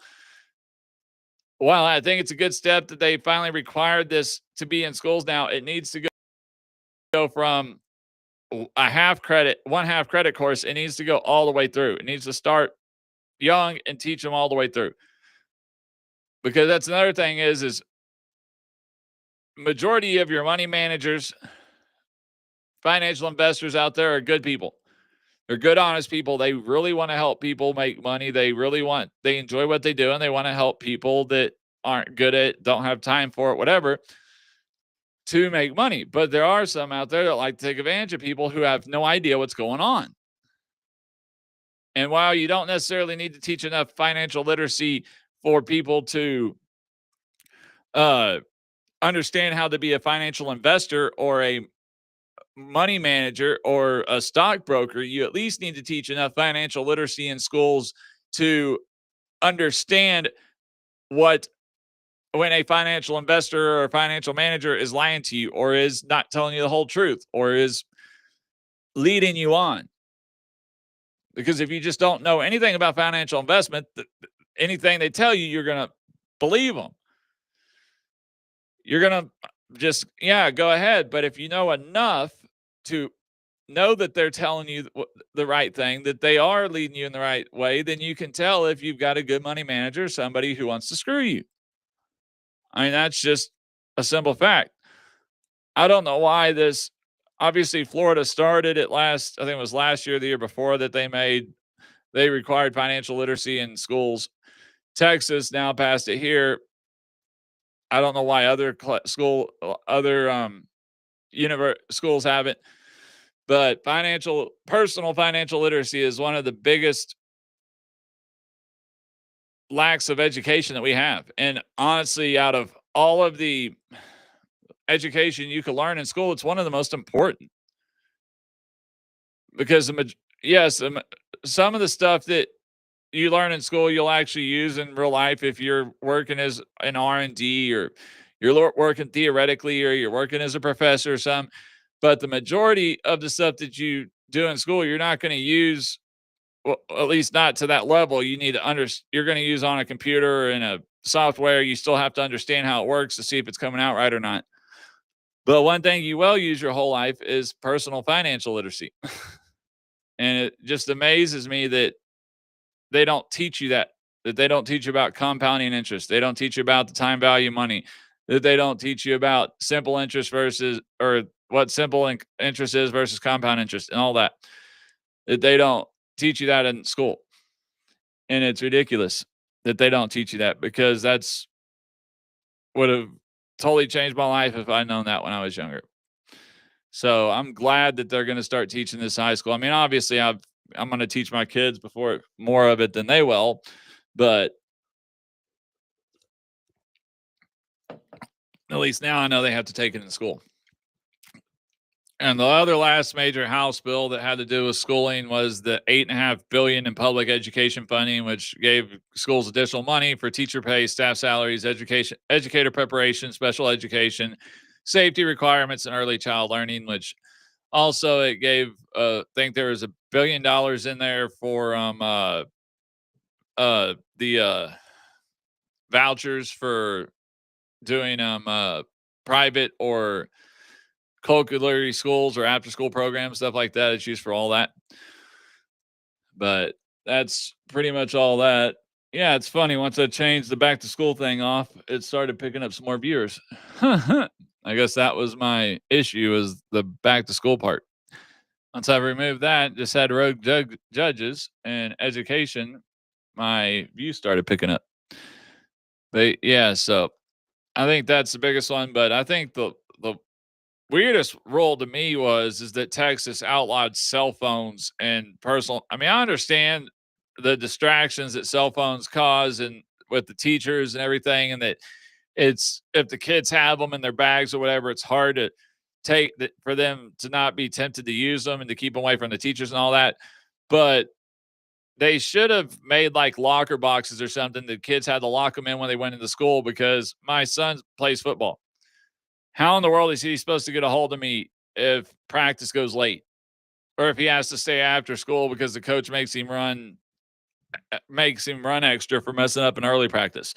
while I think it's a good step that they finally required this to be in schools now, it needs to go from one half credit course. It needs to go all the way through. It needs to start young and teach them all the way through. Because that's another thing is majority of your money managers, financial investors out there are good people. They're good, honest people. They really want to help people make money. They enjoy what they do and they want to help people that aren't good at, don't have time for it, whatever, to make money. But there are some out there that like to take advantage of people who have no idea what's going on. And while you don't necessarily need to teach enough financial literacy for people to understand how to be a financial investor or a money manager or a stockbroker, you at least need to teach enough financial literacy in schools to understand when a financial investor or a financial manager is lying to you or is not telling you the whole truth or is leading you on. Because if you just don't know anything about financial investment, anything they tell you, you're going to believe them. You're going to just, go ahead. But if you know enough to know that they're telling you the right thing, that they are leading you in the right way, then you can tell if you've got a good money manager, somebody who wants to screw you. I mean, that's just a simple fact. I don't know why this, obviously Florida started it I think it was last year, the year before that they required financial literacy in schools. Texas now passed it here. I don't know why other schools haven't, but personal financial literacy is one of the biggest lacks of education that we have. And honestly, out of all of the education you can learn in school, it's one of the most important because some of the stuff that you learn in school, you'll actually use in real life if you're working as an R&D or you're working theoretically or you're working as a professor or something. But the majority of the stuff that you do in school, you're not going to use, well, at least not to that level. You need to you're going to use on a computer or in a software. You still have to understand how it works to see if it's coming out right or not. But one thing you will use your whole life is personal financial literacy. And it just amazes me that they don't teach you that that they don't teach you about compounding interest. They don't teach you about the time value of money. That they don't teach you about simple interest versus or what interest is versus compound interest and all that. That they don't teach you that in school. And it's ridiculous that they don't teach you that because that's would have totally changed my life if I'd known that when I was younger. So I'm glad that they're going to start teaching this high school. I mean, obviously, I'm going to teach my kids before more of it than they will, but at least now I know they have to take it in school. And the other last major House bill that had to do with schooling was the $8.5 billion in public education funding, which gave schools additional money for teacher pay, staff salaries, educator preparation, special education, safety requirements, and early child learning. Which also it gave, I think there was $1 billion in there for the vouchers for doing private or co-curricular schools or after school programs, stuff like that. It's used for all that. But that's pretty much all that. Yeah, it's funny. Once I changed the back to school thing off, it started picking up some more viewers. I guess that was my issue is the back to school part. Once I removed that, just had rogue judges and education, my views started picking up. But yeah, so I think that's the biggest one. But I think the weirdest rule to me was is that Texas outlawed cell phones and personal. I mean, I understand the distractions that cell phones cause and with the teachers and everything, and that it's if the kids have them in their bags or whatever, it's hard to take that for them to not be tempted to use them and to keep them away from the teachers and all that. But they should have made like locker boxes or something that kids had to lock them in when they went into school because my son plays football. How in the world is he supposed to get a hold of me if practice goes late or if he has to stay after school because the coach makes him run extra for messing up an early practice?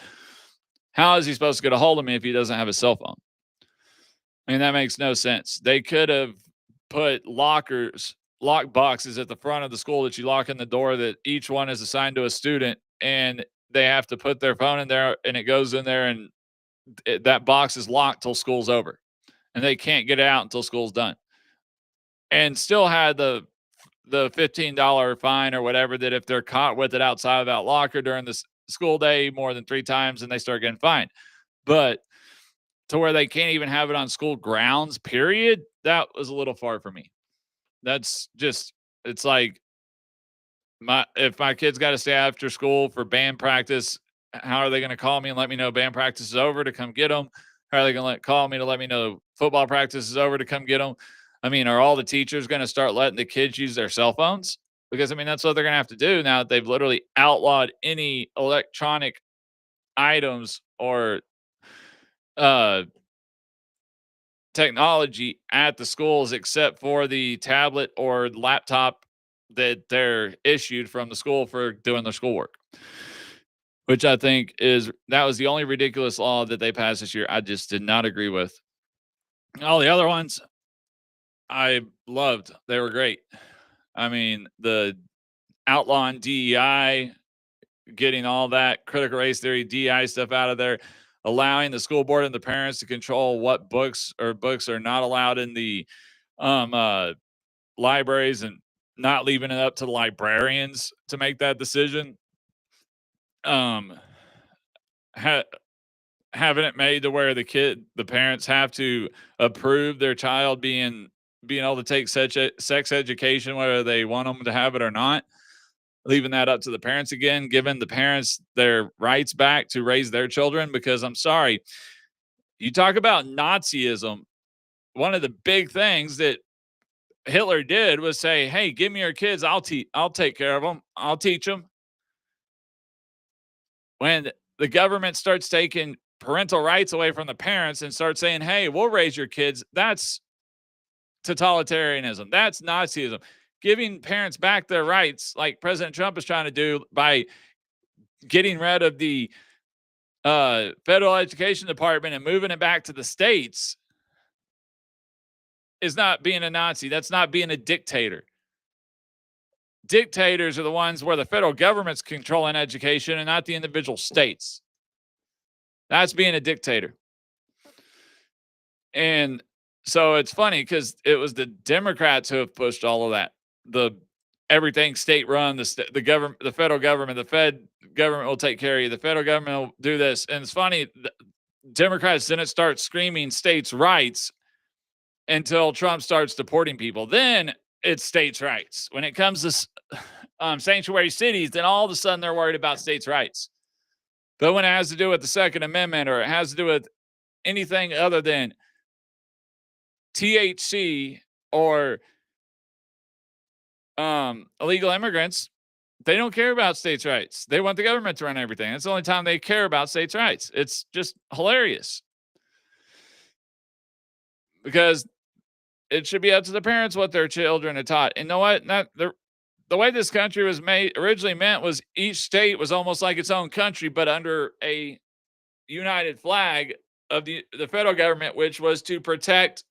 How is he supposed to get a hold of me if he doesn't have a cell phone? I mean, that makes no sense. They could have put lock boxes at the front of the school that you lock in the door that each one is assigned to a student and they have to put their phone in there and it goes in there and that box is locked till school's over and they can't get it out until school's done. And still had the $15 fine or whatever that if they're caught with it outside of that locker during the school day more than 3 times, and they start getting fined. But to where they can't even have it on school grounds, period, that was a little far for me. That's just it's like my if my kids got to stay after school for band practice, how are they going to call me and let me know band practice is over to come get them? How are they going to call me to let me know football practice is over to come get them? I mean, are all the teachers going to start letting the kids use their cell phones? Because I mean, that's what they're going to have to do now that they've literally outlawed any electronic items or uh, technology at the schools except for the tablet or laptop that they're issued from the school for doing their schoolwork. Which I think is that was the only ridiculous law that they passed this year. I just did not agree with. All the other ones I loved. They were great. I mean, the outlawing DEI, getting all that critical race theory, DEI stuff out of there, allowing the school board and the parents to control what books are not allowed in the um uh libraries and not leaving it up to the librarians to make that decision. Um ha- Having it made to where the parents have to approve their child being able to take sex education, whether they want them to have it or not, leaving that up to the parents again, giving the parents their rights back to raise their children. Because I'm sorry, you talk about Nazism. One of the big things that Hitler did was say, "Hey, give me your kids. I'll take care of them. I'll teach them." When the government starts taking parental rights away from the parents and start saying, "Hey, we'll raise your kids," that's totalitarianism. That's Nazism. Giving parents back their rights, like President Trump is trying to do by getting rid of the federal education department and moving it back to the states, is not being a Nazi. That's not being a dictator. dictators are the ones where the federal government's controlling education and not the individual states. That's being a dictator. And so it's funny because it was the Democrats who have pushed all of that. The everything state run, the government, the federal government, the Fed government will take care of you. The federal government will do this. And it's funny, the Democrats didn't start screaming states' rights until Trump starts deporting people. Then it's states' rights. When it comes to sanctuary cities, then all of a sudden they're worried about states' rights. But when it has to do with the Second Amendment or it has to do with anything other than THC or illegal immigrants, they don't care about states' rights. They want the government to run everything. That's the only time they care about states' rights. It's just hilarious because it should be up to the parents what their children are taught. And you know what? The way this country was made originally meant was each state was almost like its own country, but under a united flag of the federal government, which was to protect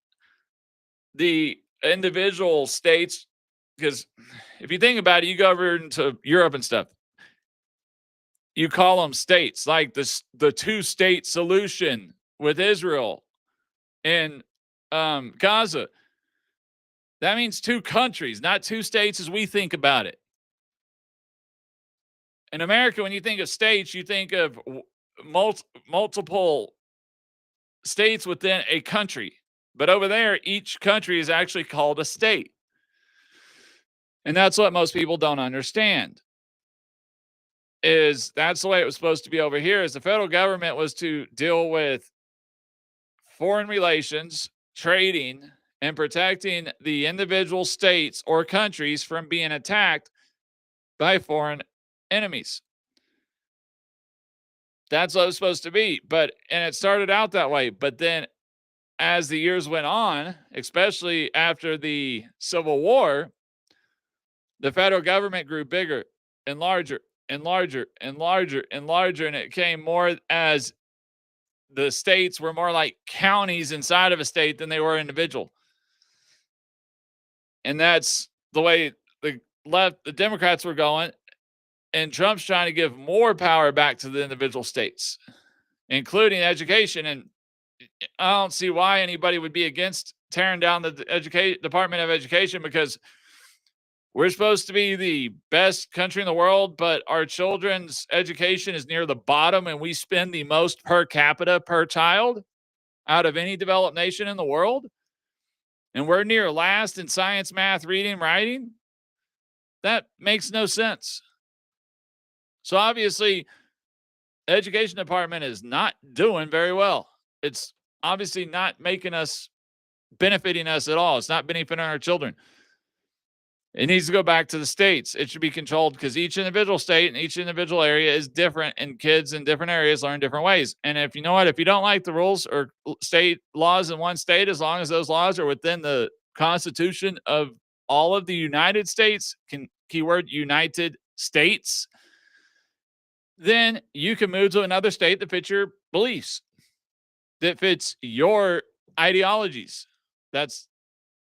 the individual states. Because if you think about it, you go over into Europe and stuff, you call them states, like the two-state solution with Israel and Gaza. That means two countries, not two states as we think about it. In America, when you think of states, you think of multiple states within a country. But over there, each country is actually called a state. And that's what most people don't understand. Is that's the way it was supposed to be over here. Is the federal government was to deal with foreign relations, trading, and protecting the individual states or countries from being attacked by foreign enemies. That's what it was supposed to be. And it started out that way. But then as the years went on, especially after the Civil War, the federal government grew bigger and larger and larger and larger and larger. And it came more as the states were more like counties inside of a state than they were individual. And that's the way the Democrats were going. And Trump's trying to give more power back to the individual states, including education. And I don't see why anybody would be against tearing down the Department of Education, because we're supposed to be the best country in the world, but our children's education is near the bottom, and we spend the most per capita per child out of any developed nation in the world. And we're near last in science, math, reading, writing. That makes no sense. So obviously, the education department is not doing very well. It's obviously not benefiting us at all. It's not benefiting our children. It needs to go back to the states. It should be controlled because each individual state and each individual area is different, and kids in different areas learn different ways. And if you know what, if you don't like the rules or state laws in one state, as long as those laws are within the Constitution of all of the United States, keyword United States, then you can move to another state that fits your beliefs, that fits your ideologies. That's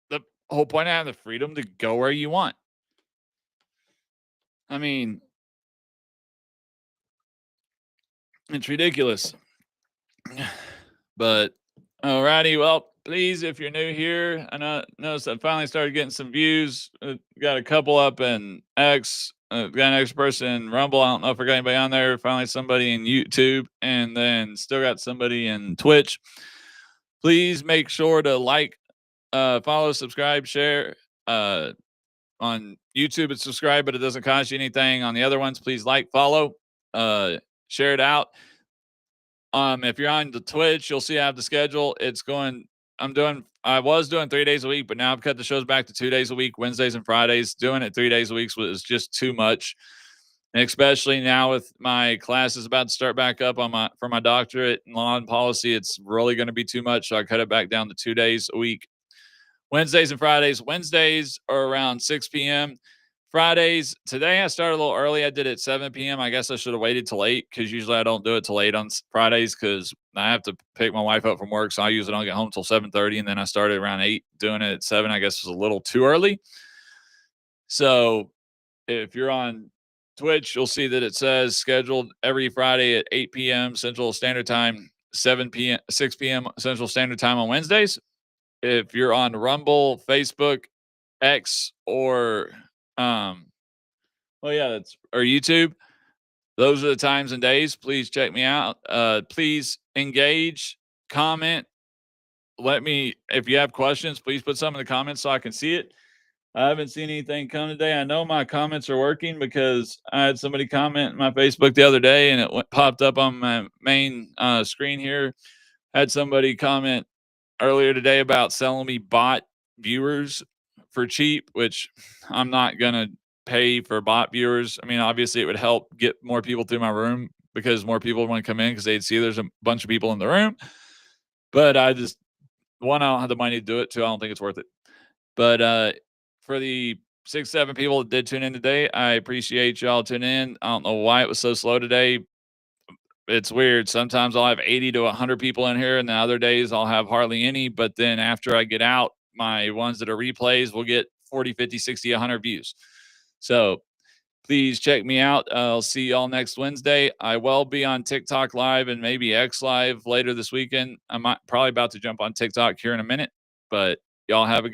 the whole point of having the freedom to go where you want. I mean, it's ridiculous. But alrighty, well, please, if you're new here, I noticed I finally started getting some views. Got a couple up in X. Got an extra person in Rumble. I don't know if I got anybody on there. Finally, somebody in YouTube, and then still got somebody in Twitch. Please make sure to like, follow, subscribe, share. On YouTube, it's subscribe, but it doesn't cost you anything. On the other ones, please like, follow, share it out. If you're on the Twitch, you'll see I have the schedule. I was doing 3 days a week, but now I've cut the shows back to 2 days a week, Wednesdays and Fridays. Doing it 3 days a week was just too much. And especially now with my classes about to start back up for my doctorate in law and policy, it's really going to be too much. So I cut it back down to 2 days a week, Wednesdays and Fridays. Wednesdays are around 6 p.m. Fridays, today I started a little early. I did it at 7 p.m. I guess I should have waited till 8, because usually I don't do it till 8 on Fridays because I have to pick my wife up from work. So I usually don't get home till 7:30, and then I started around 8. Doing it at 7, I guess, was a little too early. So If you're on Twitch, you'll see that it says scheduled every Friday at 8 p.m. Central Standard Time, 7 p.m., 6 p.m. Central Standard Time on Wednesdays. If you're on Rumble, Facebook, X, or um, well, yeah, that's or YouTube, those are the times and days. Please check me out. Please engage, comment. Let me if you have questions, please put some in the comments so I can see it. I haven't seen anything come today. I know my comments are working because I had somebody comment in my Facebook the other day and popped up on my main screen here. Had somebody comment earlier today about selling me bot viewers for cheap, which I'm not going to pay for bot viewers. I mean, obviously, it would help get more people through my room because more people want to come in because they'd see there's a bunch of people in the room. But I just, one, I don't have the money to do it. Two, I don't think it's worth it. But for the 6, 7 people that did tune in today, I appreciate y'all tuning in. I don't know why it was so slow today. It's weird. Sometimes I'll have 80 to 100 people in here, and the other days I'll have hardly any. But then after I get out, my ones that are replays will get 40, 50, 60, 100 views. So please check me out. I'll see y'all next Wednesday. I will be on TikTok Live and maybe X Live later this weekend. I'm probably about to jump on TikTok here in a minute, but y'all have a good